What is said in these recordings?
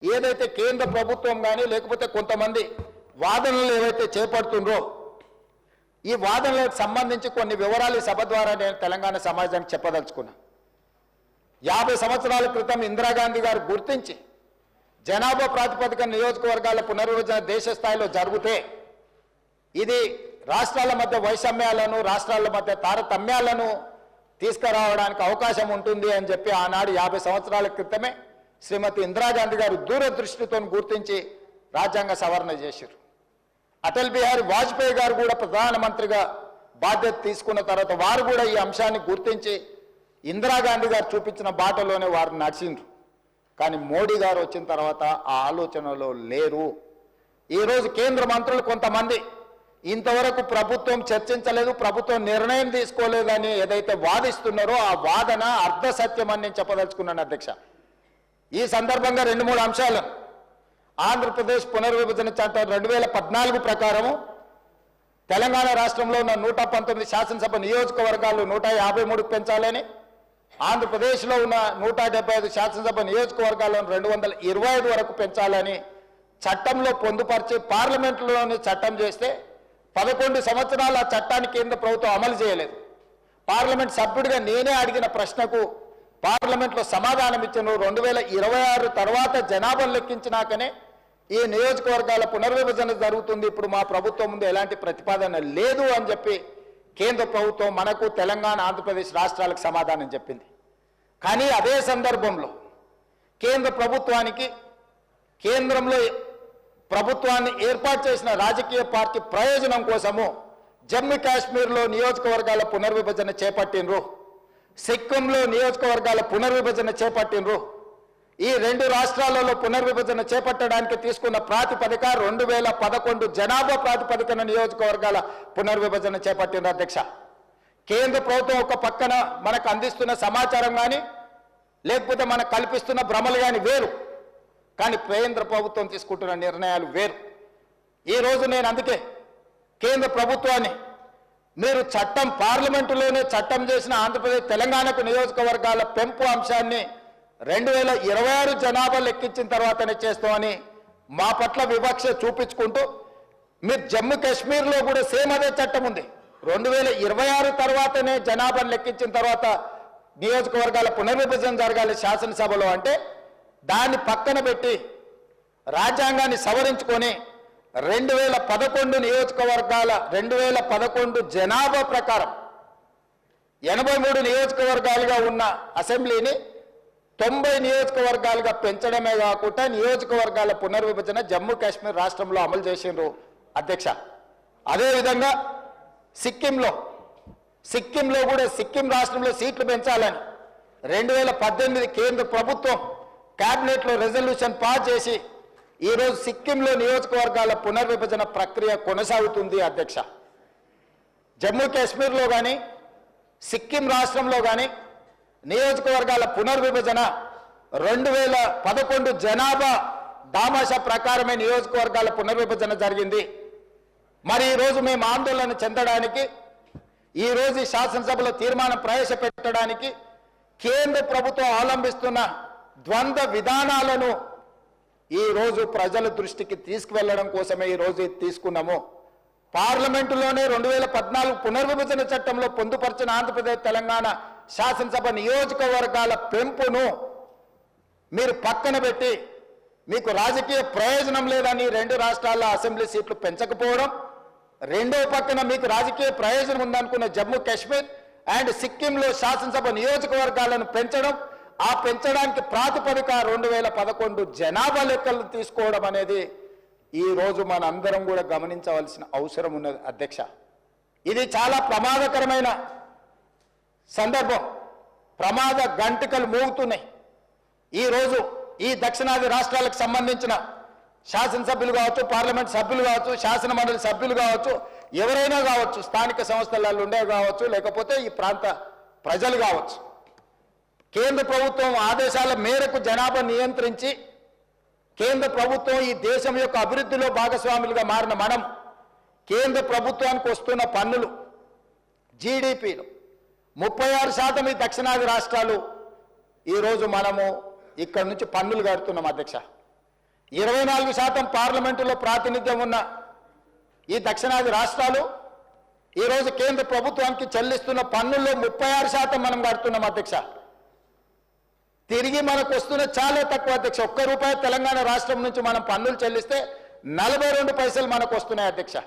ఏదైతే కేంద్ర ప్రభుత్వం కానీ లేకపోతే కొంతమంది వాదనలు ఏవైతే చేపడుతుండ్రో ఈ వాదనలకు సంబంధించి కొన్ని వివరాలు సభ ద్వారా నేను తెలంగాణ సమాజానికి చెప్పదలుచుకున్నా. 50 సంవత్సరాల క్రితం ఇందిరాగాంధీ గారు గుర్తించి జనాభా ప్రాతిపదికన నియోజకవర్గాల పునర్విభజన దేశ స్థాయిలో జరిగితే ఇది రాష్ట్రాల మధ్య వైషమ్యాలను రాష్ట్రాల మధ్య తారతమ్యాలను తీసుకురావడానికి అవకాశం ఉంటుంది అని చెప్పి ఆనాడు 50 సంవత్సరాల క్రితమే శ్రీమతి ఇందిరాగాంధీ గారు దూరదృష్టితో గుర్తించి రాజ్యాంగ సవరణ చేశారు. అటల్ బిహారీ వాజ్పేయి గారు కూడా ప్రధానమంత్రిగా బాధ్యత తీసుకున్న తర్వాత వారు కూడా ఈ అంశాన్ని గుర్తించి ఇందిరాగాంధీ గారు చూపించిన బాటలోనే వారు నడిచిండ్రు. కానీ మోడీ గారు వచ్చిన తర్వాత ఆ ఆలోచనలో లేరు. ఈరోజు కేంద్ర మంత్రులు కొంతమంది ఇంతవరకు ప్రభుత్వం చర్చించలేదు, ప్రభుత్వం నిర్ణయం తీసుకోలేదని ఏదైతే వాదిస్తున్నారో ఆ వాదన అర్ధసత్యం అని నేను చెప్పదలుచుకున్నాను అధ్యక్ష. ఈ సందర్భంగా 2-3 అంశాలు. ఆంధ్రప్రదేశ్ పునర్విభజన చట్టం 2014 ప్రకారము తెలంగాణ రాష్ట్రంలో ఉన్న 119 శాసనసభ నియోజకవర్గాలు 153 పెంచాలని, ఆంధ్రప్రదేశ్లో ఉన్న 175 శాసనసభ నియోజకవర్గాలను 225 వరకు పెంచాలని చట్టంలో పొందుపరిచి పార్లమెంటులోని చట్టం చేస్తే 11 సంవత్సరాల చట్టాన్ని కేంద్ర ప్రభుత్వం అమలు చేయలేదు. పార్లమెంట్ సభ్యుడిగా నేనే అడిగిన ప్రశ్నకు పార్లమెంట్లో సమాధానం ఇచ్చాను. 2026 తర్వాత జనాభా లెక్కించినాకనే ఈ నియోజకవర్గాల పునర్విభజన జరుగుతుంది, ఇప్పుడు మా ప్రభుత్వం ముందు ఎలాంటి ప్రతిపాదన లేదు అని చెప్పి కేంద్ర ప్రభుత్వం మనకు తెలంగాణ ఆంధ్రప్రదేశ్ రాష్ట్రాలకు సమాధానం చెప్పింది. కానీ అదే సందర్భంలో కేంద్ర ప్రభుత్వానికి కేంద్రంలో ప్రభుత్వాన్ని ఏర్పాటు చేసిన రాజకీయ పార్టీ ప్రయోజనం కోసము జమ్మూ కాశ్మీర్లో నియోజకవర్గాల పునర్విభజన చేపట్టినరు, సిక్కింలో నియోజకవర్గాల పునర్విభజన చేపట్టినరు. ఈ 2 రాష్ట్రాలలో పునర్విభజన చేపట్టడానికి తీసుకున్న ప్రాతిపదిక 2011 జనాభా ప్రాతిపదికన నియోజకవర్గాల పునర్విభజన చేపట్టిన అధ్యక్ష. కేంద్ర ప్రభుత్వం ఒక పక్కన మనకు అందిస్తున్న సమాచారం కానీ లేకపోతే మనకు కల్పిస్తున్న భ్రమలు కానీ వేరు, కానీ కేంద్ర ప్రభుత్వం తీసుకుంటున్న నిర్ణయాలు వేరు. ఈరోజు నేను అందుకే కేంద్ర ప్రభుత్వాన్ని మీరు చట్టం పార్లమెంటులోనే చట్టం చేసిన ఆంధ్రప్రదేశ్ తెలంగాణకు నియోజకవర్గాల పెంపు అంశాన్ని 2026 జనాభా లెక్కించిన తర్వాతనే చేస్తామని మా పట్ల వివక్ష చూపించుకుంటూ మీరు జమ్మూ కాశ్మీర్లో కూడా సేమ్ అదే చట్టం ఉంది. 2026 తర్వాతనే జనాభాను లెక్కించిన తర్వాత నియోజకవర్గాల పునర్విభజన జరగాలి శాసనసభలో అంటే దాన్ని పక్కన పెట్టి రాజ్యాంగాన్ని సవరించుకొని 2011 నియోజకవర్గాల 2011 జనాభా ప్రకారం 83 నియోజకవర్గాలుగా ఉన్న అసెంబ్లీని 90 నియోజకవర్గాలుగా పెంచడమే కాకుండా నియోజకవర్గాల పునర్విభజన జమ్మూ కాశ్మీర్ రాష్ట్రంలో అమలు చేసిండ్రు అధ్యక్ష. అదేవిధంగా సిక్కింలో కూడా సిక్కిం రాష్ట్రంలో సీట్లు పెంచాలని 2018 కేంద్ర ప్రభుత్వం క్యాబినెట్లో రెజల్యూషన్ పాస్ చేసి ఈరోజు సిక్కింలో నియోజకవర్గాల పునర్విభజన ప్రక్రియ కొనసాగుతుంది అధ్యక్ష. జమ్మూ కాశ్మీర్లో కానీ సిక్కిం రాష్ట్రంలో కానీ నియోజకవర్గాల పునర్విభజన 2011 జనాభా దామాషా ప్రకారమే నియోజకవర్గాల పునర్విభజన జరిగింది. మరి ఈరోజు మేము ఆందోళన చెందడానికి ఈరోజు ఈ శాసనసభలో తీర్మానం ప్రవేశపెట్టడానికి కేంద్ర ప్రభుత్వం అవలంబిస్తున్న ద్వంద్వ విధానాలను ఈరోజు ప్రజల దృష్టికి తీసుకువెళ్లడం కోసమే ఈరోజు ఇది తీసుకున్నాము. పార్లమెంటులోనే 2014 పునర్విభజన చట్టంలో పొందుపరిచిన ఆంధ్రప్రదేశ్ తెలంగాణ శాసనసభ నియోజకవర్గాల పెంపును మీరు పక్కన పెట్టి మీకు రాజకీయ ప్రయోజనం లేదని 2 రాష్ట్రాల అసెంబ్లీ సీట్లు పెంచకపోవడం, రెండో పక్కన మీకు రాజకీయ ప్రయోజనం ఉందనుకున్న జమ్మూ కాశ్మీర్ అండ్ సిక్కింలో శాసనసభ నియోజకవర్గాలను పెంచడం, ఆ పెంచడానికి ప్రాతిపదిక 2011 జనాభా లెక్కలు తీసుకోవడం అనేది ఈరోజు మన అందరం కూడా గమనించవలసిన అవసరం ఉన్నది అధ్యక్ష. ఇది చాలా ప్రమాదకరమైన సందర్భం. ప్రమాద గంటికలు మోగుతున్నాయి. ఈరోజు ఈ దక్షిణాది రాష్ట్రాలకు సంబంధించిన శాసనసభ్యులు కావచ్చు, పార్లమెంట్ సభ్యులు కావచ్చు, శాసన మండలి సభ్యులు కావచ్చు, ఎవరైనా కావచ్చు, స్థానిక సంస్థలలో ఉండే కావచ్చు, లేకపోతే ఈ ప్రాంత ప్రజలు కావచ్చు, కేంద్ర ప్రభుత్వం ఆదేశాల మేరకు జనాభా నియంత్రించి కేంద్ర ప్రభుత్వం ఈ దేశం యొక్క అభివృద్ధిలో భాగస్వాములుగా మారిన మనం కేంద్ర ప్రభుత్వానికి వస్తున్న పన్నులు జీడీపీలో 36% ఈ దక్షిణాది రాష్ట్రాలు ఈరోజు మనము ఇక్కడ నుంచి పన్నులు కడుతున్నాం అధ్యక్ష. 24% పార్లమెంటులో ప్రాతినిధ్యం ఉన్న ఈ దక్షిణాది రాష్ట్రాలు ఈరోజు కేంద్ర ప్రభుత్వానికి చెల్లిస్తున్న పన్నుల్లో 36% మనం కడుతున్నాం అధ్యక్ష. తిరిగి మనకు వస్తున్న చాలా తక్కువ అధ్యక్ష. ₹1 తెలంగాణ రాష్ట్రం నుంచి మనం పన్నులు చెల్లిస్తే 42 పైసలు మనకు వస్తున్నాయి అధ్యక్ష.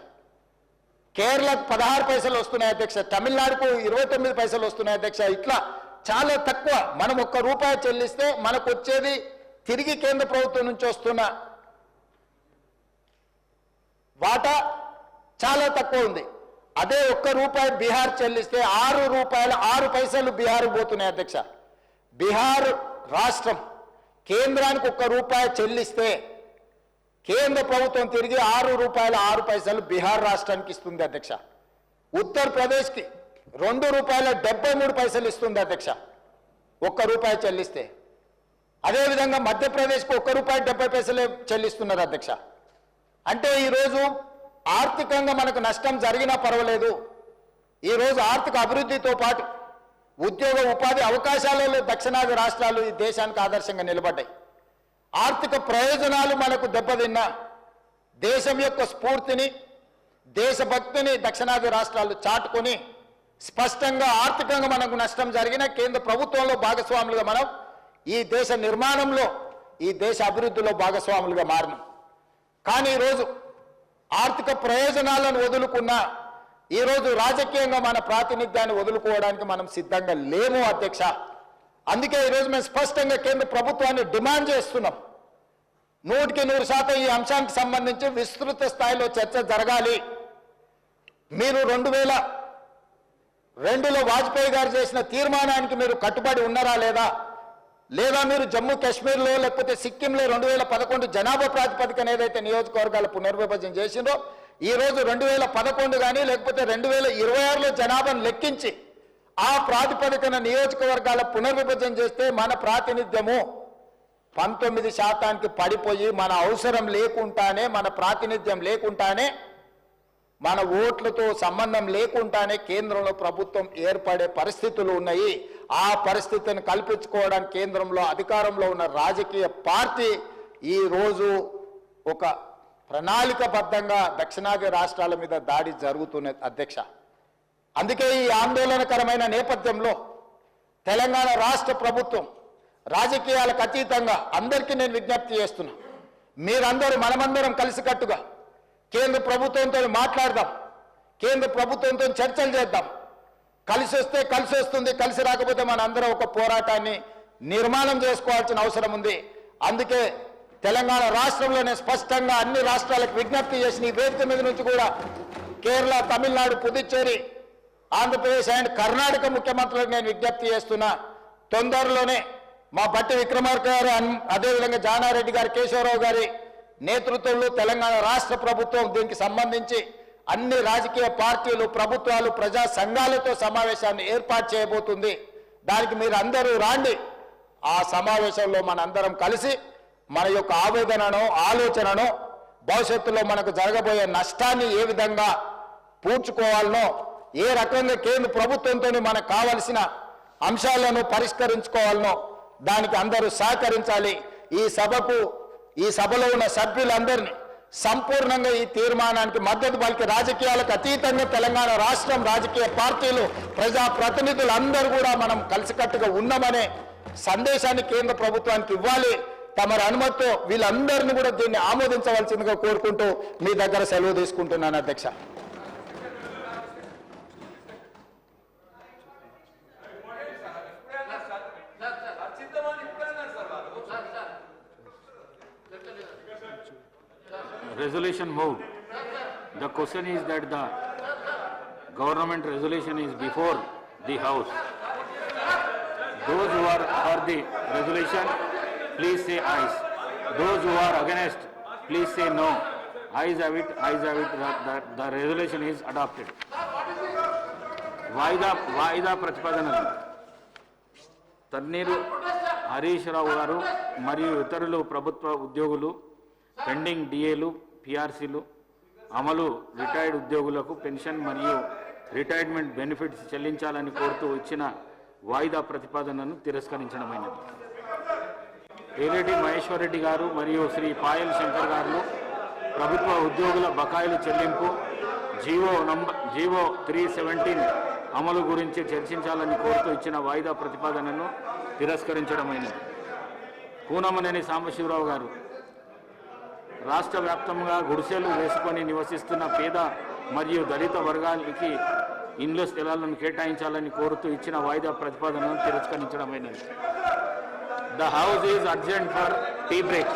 కేరళకు 16 పైసలు వస్తున్నాయి అధ్యక్ష. తమిళనాడుకు 29 పైసలు వస్తున్నాయి అధ్యక్ష. ఇట్లా చాలా తక్కువ. మనం ₹1 చెల్లిస్తే మనకు వచ్చేది తిరిగి కేంద్ర ప్రభుత్వం నుంచి వస్తున్న వాటా చాలా తక్కువ ఉంది. అదే ₹1 బీహార్ చెల్లిస్తే ₹6 పైసలు బీహార్ పోతున్నాయి అధ్యక్ష. బీహార్ రాష్ట్రం కేంద్రానికి ₹1 చెల్లిస్తే కేంద్ర ప్రభుత్వం తిరిగి ₹6 పైసలు బీహార్ రాష్ట్రానికి ఇస్తుంది అధ్యక్ష. ఉత్తరప్రదేశ్కి ₹2.73 పైసలు ఇస్తుంది అధ్యక్ష ₹1 చెల్లిస్తే. అదేవిధంగా మధ్యప్రదేశ్కి ₹1.70 పైసలే చెల్లిస్తున్నారు అధ్యక్ష. అంటే ఈరోజు ఆర్థికంగా మనకు నష్టం జరిగినా పర్వాలేదు. ఈరోజు ఆర్థిక అభివృద్ధితో పాటు ఉద్యోగ ఉపాధి అవకాశాలలో దక్షిణాది రాష్ట్రాలు ఈ దేశానికి ఆదర్శంగా నిలబడ్డాయి. ఆర్థిక ప్రయోజనాలు మనకు దెబ్బతిన్నా దేశం యొక్క స్ఫూర్తిని దేశభక్తిని దక్షిణాది రాష్ట్రాలు చాటుకొని స్పష్టంగా ఆర్థికంగా మనకు నష్టం జరిగిన కేంద్ర ప్రభుత్వంలో భాగస్వాములుగా మనం ఈ దేశ నిర్మాణంలో ఈ దేశ అభివృద్ధిలో భాగస్వాములుగా మారినాం. కానీ ఈరోజు ఆర్థిక ప్రయోజనాలను వదులుకున్న ఈరోజు రాజకీయంగా మన ప్రాతినిధ్యాన్ని వదులుకోవడానికి మనం సిద్ధంగా లేము అధ్యక్ష. అందుకే ఈరోజు మేము స్పష్టంగా కేంద్ర ప్రభుత్వాన్ని డిమాండ్ చేస్తున్నాం. 100% ఈ అంశానికి సంబంధించి విస్తృత స్థాయిలో చర్చ జరగాలి. మీరు 2002లో వాజ్పేయి గారు చేసిన తీర్మానానికి మీరు కట్టుబడి ఉన్నారా లేదా మీరు జమ్మూ కాశ్మీర్లో లేకపోతే సిక్కింలో 2011 జనాభా ప్రాతిపదికన ఏదైతే నియోజకవర్గాల పునర్విభజన చేసిందో ఈరోజు 2011 కానీ లేకపోతే 2026లో జనాభాను లెక్కించి ఆ ప్రాతిపదికన నియోజకవర్గాల పునర్విభజన చేస్తే మన ప్రాతినిధ్యము 19% పడిపోయి మన అవసరం లేకుండానే మన ప్రాతినిధ్యం లేకుండానే మన ఓట్లతో సంబంధం లేకుండానే కేంద్రంలో ప్రభుత్వం ఏర్పడే పరిస్థితులు ఉన్నాయి. ఆ పరిస్థితిని కల్పించుకోవడానికి కేంద్రంలో అధికారంలో ఉన్న రాజకీయ పార్టీ ఈ రోజు ఒక ప్రణాళికబద్ధంగా దక్షిణాది రాష్ట్రాల మీద దాడి జరుగుతున్నది అధ్యక్ష. అందుకే ఈ ఆందోళనకరమైన నేపథ్యంలో తెలంగాణ రాష్ట్ర ప్రభుత్వం రాజకీయాలకు అతీతంగా అందరికీ నేను విజ్ఞప్తి చేస్తున్నా. మీరందరూ మనమందరం కలిసికట్టుగా కేంద్ర ప్రభుత్వంతో మాట్లాడదాం, కేంద్ర ప్రభుత్వంతో చర్చలు చేద్దాం. కలిసి వస్తే కలిసి వస్తుంది, కలిసి రాకపోతే మన అందరం ఒక పోరాటాన్ని నిర్మాణం చేసుకోవాల్సిన అవసరం ఉంది. అందుకే తెలంగాణ రాష్ట్రంలోనే స్పష్టంగా అన్ని రాష్ట్రాలకు విజ్ఞప్తి చేసిన ఈ వేదిక మీద నుంచి కూడా కేరళ, తమిళనాడు, పుదుచ్చేరి, ఆంధ్రప్రదేశ్ అండ్ కర్ణాటక ముఖ్యమంత్రులకు నేను విజ్ఞప్తి చేస్తున్నా. తొందరలోనే మా బట్టి విక్రమార్క గారు, అదేవిధంగా జానారెడ్డి గారు, కేశవరావు గారి నేతృత్వంలో తెలంగాణ రాష్ట్ర ప్రభుత్వం దీనికి సంబంధించి అన్ని రాజకీయ పార్టీలు, ప్రభుత్వాలు, ప్రజా సంఘాలతో సమావేశాన్ని ఏర్పాటు చేయబోతుంది. దానికి మీరు అందరూ రాండి. ఆ సమావేశంలో మనందరం కలిసి మన యొక్క ఆవేదనను, ఆలోచనను, భవిష్యత్తులో మనకు జరగబోయే నష్టాన్ని ఏ విధంగా పూడ్చుకోవాలనో, ఏ రకంగా కేంద్ర ప్రభుత్వంతో మనకు కావలసిన అంశాలను పరిష్కరించుకోవాలనో దానికి అందరూ సహకరించాలి. ఈ సభలో ఉన్న సభ్యులందరినీ సంపూర్ణంగా ఈ తీర్మానానికి మద్దతు పలికి రాజకీయాలకు అతీతంగా తెలంగాణ రాష్ట్రం రాజకీయ పార్టీలు, ప్రజా ప్రతినిధులు అందరూ కూడా మనం కలిసికట్టుగా ఉన్నామనే సందేశాన్ని కేంద్ర ప్రభుత్వానికి ఇవ్వాలి. తమరి అనుమతితో వీళ్ళందరినీ కూడా దీన్ని ఆమోదించవలసిందిగా కోరుకుంటూ మీ దగ్గర సెలవు తీసుకుంటున్నాను అధ్యక్ష. Resolution moved. The question is that the government resolution is before the House. Those who are for the resolution, please say ayes. Those who are against, please say no. Ayes have it, ayes have it. The resolution is adopted. వాయిదా ప్రతిపాదనలు తన్నీరు హరీష్ రావు గారు మరియు ఇతరులు ప్రభుత్వ ఉద్యోగులు pending డిఏలు, పిఆర్సీలు అమలు, retired ఉద్యోగులకు పెన్షన్ మరియు రిటైర్మెంట్ బెనిఫిట్స్ చెల్లించాలని కోరుతూ ఇచ్చిన వాయిదా ప్రతిపాదనను తిరస్కరించడమైనది. ఏలేటి మహేశ్వర్ రెడ్డి గారు మరియు శ్రీ పాయల్ శంకర్ గారు ప్రభుత్వ ఉద్యోగుల బకాయిలు చెల్లింపు జీవో 317 అమలు గురించి చర్చించాలని కోరుతూ ఇచ్చిన వాయిదా ప్రతిపాదనను తిరస్కరించడమైనది. కూనమనేని సాంబశివరావు గారు రాష్ట్ర వ్యాప్తంగా గుడిసెలు వేసుకొని నివసిస్తున్న పేద మరియు దళిత వర్గానికి ఇండ్ల స్థలాలను కేటాయించాలని కోరుతూ ఇచ్చిన వాయిదా ప్రతిపాదనను తిరస్కరించడమైనది. The house is urgent for tea break.